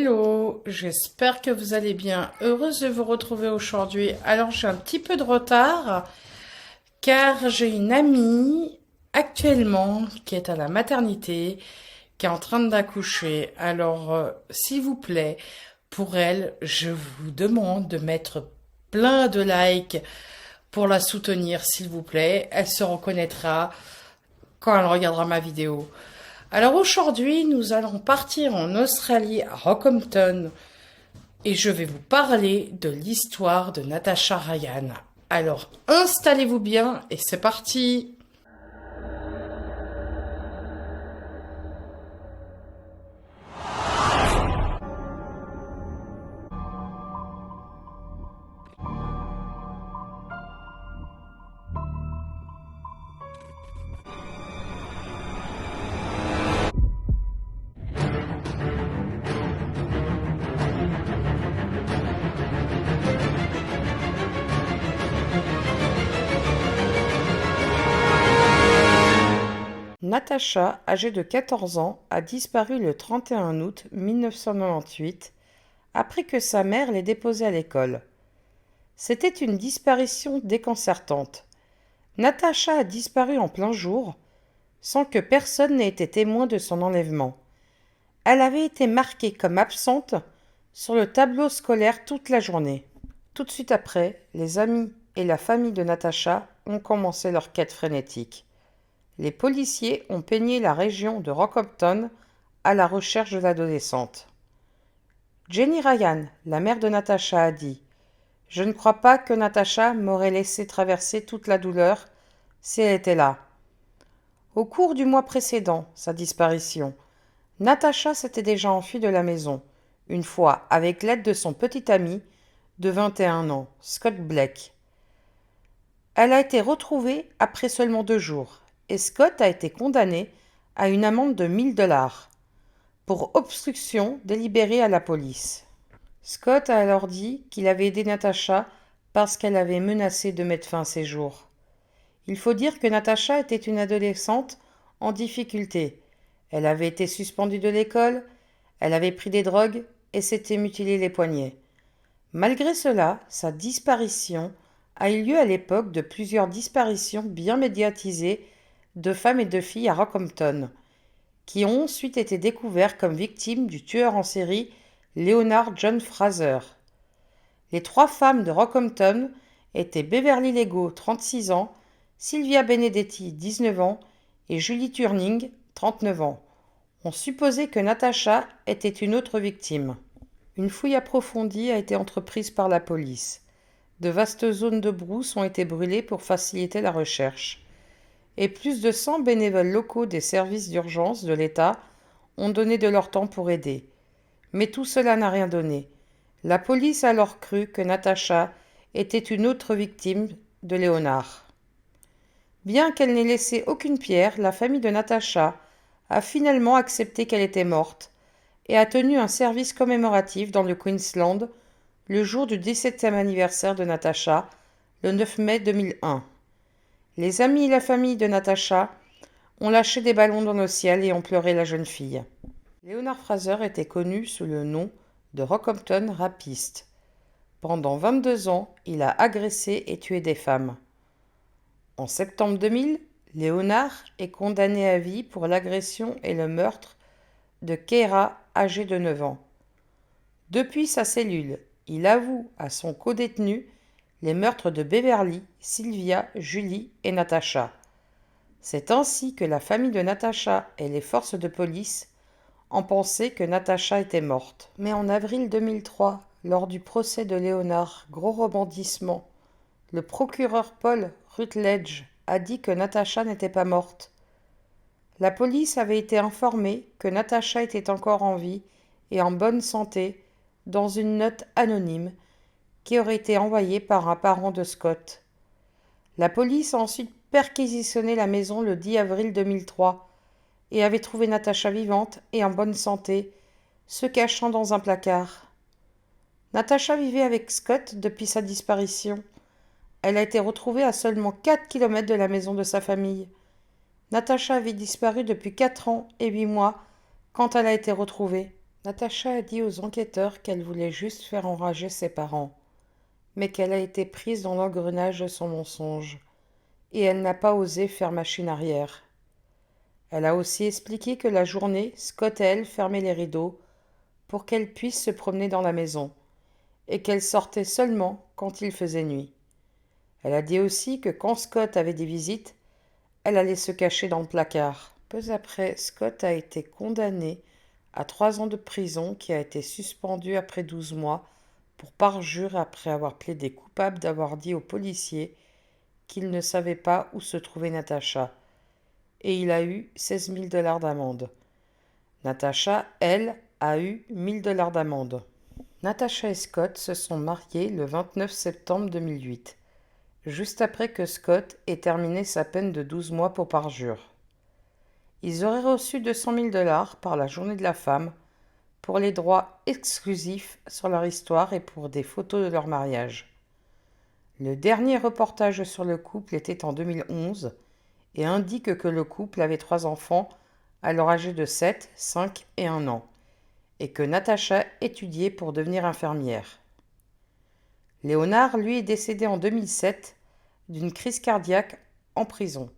Hello, j'espère que vous allez bien. Heureuse de vous retrouver aujourd'hui. Alors j'ai un petit peu de retard car j'ai une amie actuellement qui est à la maternité, qui est en train d'accoucher. Alors s'il vous plaît, pour elle, je vous demande de mettre plein de likes pour la soutenir, s'il vous plaît. Elle se reconnaîtra quand elle regardera ma vidéo. Alors aujourd'hui, nous allons partir en Australie, à Rockhampton, et je vais vous parler de l'histoire de Natasha Ryan. Alors installez-vous bien et c'est parti! Natasha, âgée de 14 ans, a disparu le 31 août 1998 après que sa mère l'ait déposée à l'école. C'était une disparition déconcertante. Natasha a disparu en plein jour sans que personne n'ait été témoin de son enlèvement. Elle avait été marquée comme absente sur le tableau scolaire toute la journée. Tout de suite après, les amis et la famille de Natasha ont commencé leur quête frénétique. Les policiers ont peigné la région de Rockhampton à la recherche de l'adolescente. Jenny Ryan, la mère de Natasha, a dit « Je ne crois pas que Natasha m'aurait laissé traverser toute la douleur si elle était là. » Au cours du mois précédent sa disparition, Natasha s'était déjà enfuie de la maison, une fois avec l'aide de son petit ami de 21 ans, Scott Blake. Elle a été retrouvée après seulement 2 jours et Scott a été condamné à une amende de 1 000 $ pour obstruction délibérée à la police. Scott a alors dit qu'il avait aidé Natasha parce qu'elle avait menacé de mettre fin à ses jours. Il faut dire que Natasha était une adolescente en difficulté. Elle avait été suspendue de l'école, elle avait pris des drogues et s'était mutilé les poignets. Malgré cela, sa disparition a eu lieu à l'époque de plusieurs disparitions bien médiatisées de femmes et de filles à Rockhampton, qui ont ensuite été découvertes comme victimes du tueur en série Leonard John Fraser. Les 3 femmes de Rockhampton étaient Beverly Lego, 36 ans, Sylvia Benedetti, 19 ans, et Julie Turning, 39 ans. On supposait que Natasha était une autre victime. Une fouille approfondie a été entreprise par la police. De vastes zones de brousse ont été brûlées pour faciliter la recherche. Et plus de 100 bénévoles locaux des services d'urgence de l'État ont donné de leur temps pour aider. Mais tout cela n'a rien donné. La police a alors cru que Natasha était une autre victime de Leonard. Bien qu'elle n'ait laissé aucune pierre, la famille de Natasha a finalement accepté qu'elle était morte et a tenu un service commémoratif dans le Queensland le jour du 17e anniversaire de Natasha, le 9 mai 2001. Les amis et la famille de Natasha ont lâché des ballons dans le ciel et ont pleuré la jeune fille. Leonard Fraser était connu sous le nom de Rockhampton Rapiste. Pendant 22 ans, il a agressé et tué des femmes. En septembre 2000, Leonard est condamné à vie pour l'agression et le meurtre de Keira, âgée de 9 ans. Depuis sa cellule, il avoue à son codétenu les meurtres de Beverly, Sylvia, Julie et Natasha. C'est ainsi que la famille de Natasha et les forces de police ont pensé que Natasha était morte. Mais en avril 2003, lors du procès de Leonard, gros rebondissement, le procureur Paul Rutledge a dit que Natasha n'était pas morte. La police avait été informée que Natasha était encore en vie et en bonne santé dans une note anonyme qui aurait été envoyée par un parent de Scott. La police a ensuite perquisitionné la maison le 10 avril 2003 et avait trouvé Natasha vivante et en bonne santé, se cachant dans un placard. Natasha vivait avec Scott depuis sa disparition. Elle a été retrouvée à seulement 4 kilomètres de la maison de sa famille. Natasha avait disparu depuis 4 ans et 8 mois quand elle a été retrouvée. Natacha a dit aux enquêteurs qu'elle voulait juste faire enrager ses parents, mais qu'elle a été prise dans l'engrenage de son mensonge, et elle n'a pas osé faire machine arrière. Elle a aussi expliqué que la journée, Scott et elle fermaient les rideaux pour qu'elle puisse se promener dans la maison, et qu'elle sortait seulement quand il faisait nuit. Elle a dit aussi que quand Scott avait des visites, elle allait se cacher dans le placard. Peu après, Scott a été condamné à 3 ans de prison qui a été suspendu après 12 mois pour parjure après avoir plaidé coupable d'avoir dit aux policiers qu'il ne savait pas où se trouvait Natacha. Et il a eu 16 000 $ d'amende. Natacha, elle, a eu 1 000 $ d'amende. Natacha et Scott se sont mariés le 29 septembre 2008, juste après que Scott ait terminé sa peine de 12 mois pour parjure. Ils auraient reçu 200 000 $ par la Journée de la femme pour les droits exclusifs sur leur histoire et pour des photos de leur mariage. Le dernier reportage sur le couple était en 2011 et indique que le couple avait 3 enfants, alors âgés de 7, 5 et 1 an, et que Natacha étudiait pour devenir infirmière. Léonard, lui, est décédé en 2007 d'une crise cardiaque en prison.